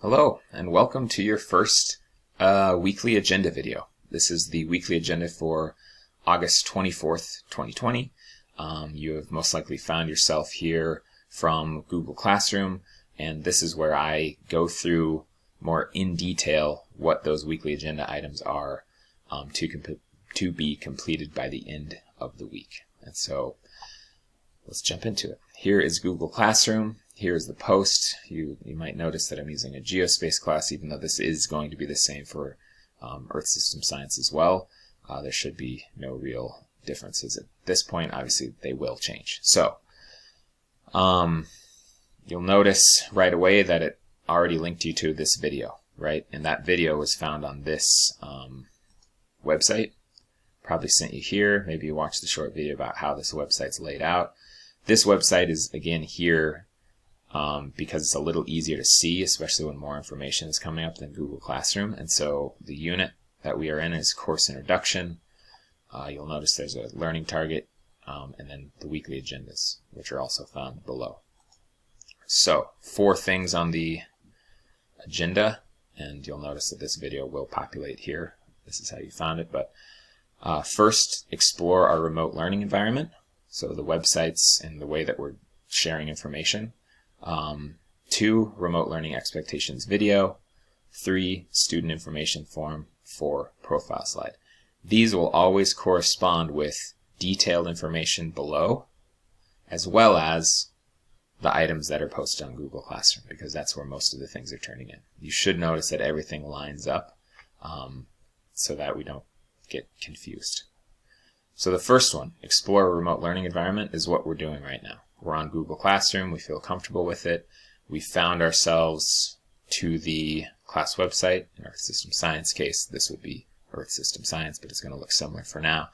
Hello, and welcome to your first weekly agenda video. This is the weekly agenda for August 24th, 2020. You have most likely found yourself here from Google Classroom, and this is where I go through more in detail what those weekly agenda items are to be completed by the end of the week. And so let's jump into it. Here is Google Classroom. Here is the post. You might notice that I'm using a geospace class, even though this is going to be the same for Earth System Science as well. There should be no real differences at this point. Obviously, they will change. So, you'll notice right away that it already linked you to this video, right? And that video was found on this website. Probably sent you here. Maybe you watched the short video about how this website's laid out. This website is, again, here because it's a little easier to see, especially when more information is coming up than Google Classroom. And so the unit that we are in is Course Introduction. You'll notice there's a learning target and then the weekly agendas, which are also found below. So 4 things on the agenda, and you'll notice that this video will populate here. This is how you found it. But first, explore our remote learning environment. So the websites and the way that we're sharing information. 2, remote learning expectations video. 3, student information form. 4, profile slide. These will always correspond with detailed information below, as well as the items that are posted on Google Classroom, because that's where most of the things are turning in. You should notice that everything lines up so that we don't get confused. So the first one, explore a remote learning environment, is what we're doing right now. We're on Google Classroom. We feel comfortable with it. We found ourselves to the class website. In Earth System Science case, this would be Earth System Science, but it's going to look similar for now.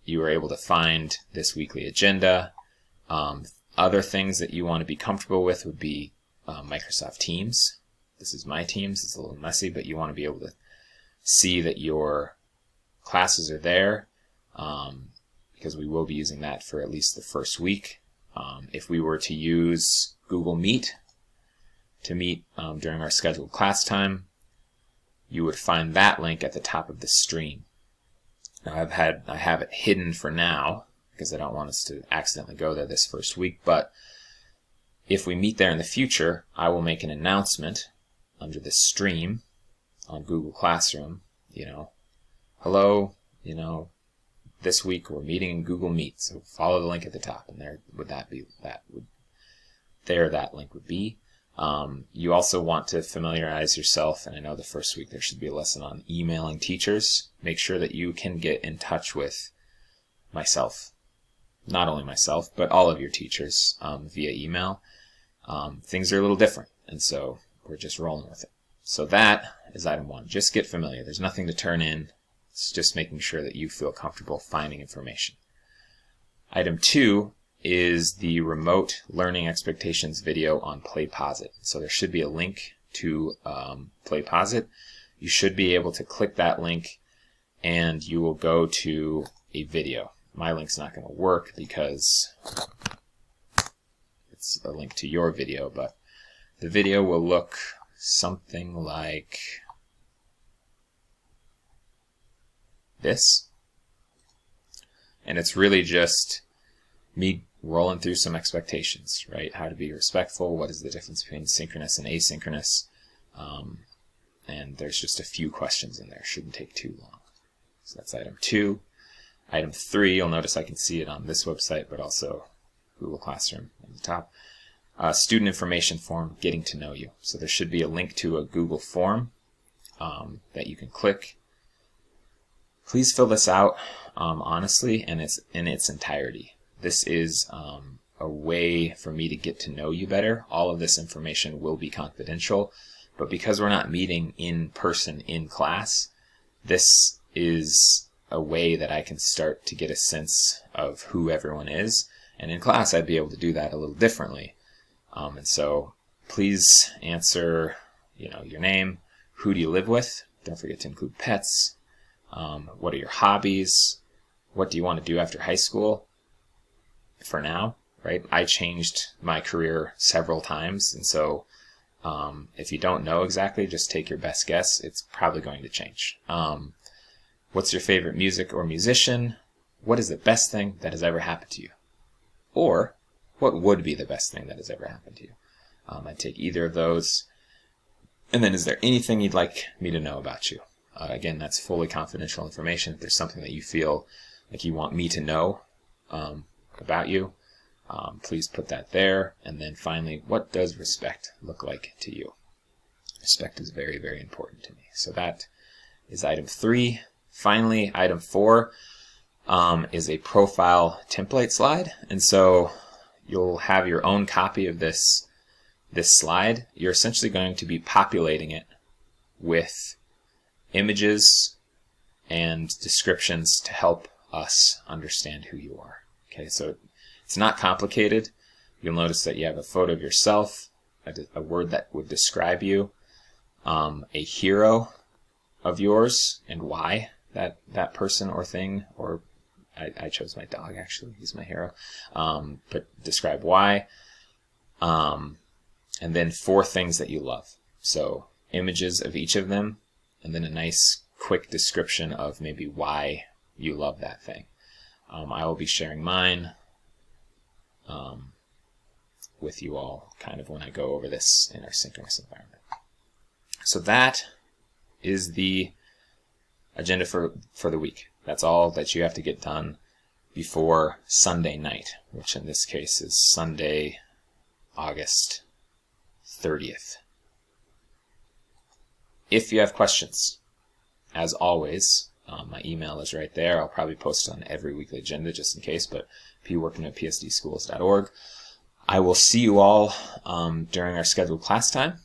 You were able to find this weekly agenda. Other things that you want to be comfortable with would be Microsoft Teams. This is my Teams. It's a little messy, but you want to be able to see that your classes are there, because we will be using that for at least the first week. If we were to use Google Meet to meet during our scheduled class time, you would find that link at the top of the stream. Now I have it hidden for now because I don't want us to accidentally go there this first week, but if we meet there in the future, I will make an announcement under the stream on Google Classroom, hello, this week we're meeting in Google Meet, so follow the link at the top, and there that link would be. You also want to familiarize yourself, and I know the first week there should be a lesson on emailing teachers. Make sure that you can get in touch with myself, not only myself, but all of your teachers via email. Things are a little different, and so we're just rolling with it. So that is item 1. Just get familiar. There's nothing to turn in. It's just making sure that you feel comfortable finding information. Item 2 is the remote learning expectations video on PlayPosit. So there should be a link to PlayPosit. You should be able to click that link and you will go to a video. My link's not going to work because it's a link to your video, but the video will look something like this. And it's really just me rolling through some expectations, right? How to be respectful, what is the difference between synchronous and asynchronous, and there's just a few questions in there. Shouldn't take too long. So that's item 2. Item 3, you'll notice I can see it on this website, but also Google Classroom at the top. Student information form, getting to know you. So there should be a link to a Google form that you can click. Please fill this out honestly, and it's in its entirety. This is a way for me to get to know you better. All of this information will be confidential, but because we're not meeting in person in class, this is a way that I can start to get a sense of who everyone is. And in class, I'd be able to do that a little differently. And so please answer, your name, who do you live with? Don't forget to include pets. What are your hobbies? What do you want to do after high school? For now, right? I changed my career several times, and so If you don't know exactly, just take your best guess. It's probably going to change. What's your favorite music or musician? What is the best thing that has ever happened to you? Or, what would be the best thing that has ever happened to you? I'd take either of those. And then, is there anything you'd like me to know about you? Again, that's fully confidential information. If there's something that you feel like you want me to know about you, please put that there. And then finally, what does respect look like to you? Respect is very, very important to me. So that is item 3. Finally, item 4 is a profile template slide. And so you'll have your own copy of this slide. You're essentially going to be populating it with images and descriptions to help us understand who you are. Okay, so it's not complicated. You'll notice that you have a photo of yourself, a word that would describe you, a hero of yours, and why that person or thing, or I chose my dog actually, he's my hero, but describe why, and then 4 things that you love. So images of each of them, and then a nice quick description of maybe why you love that thing. I will be sharing mine with you all kind of when I go over this in our synchronous environment. So that is the agenda for the week. That's all that you have to get done before Sunday night, which in this case is Sunday, August 30th. If you have questions, as always, my email is right there. I'll probably post it on every weekly agenda just in case, but pworking@psdschools.org. I will see you all during our scheduled class time.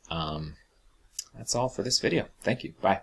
That's all for this video. Thank you. Bye.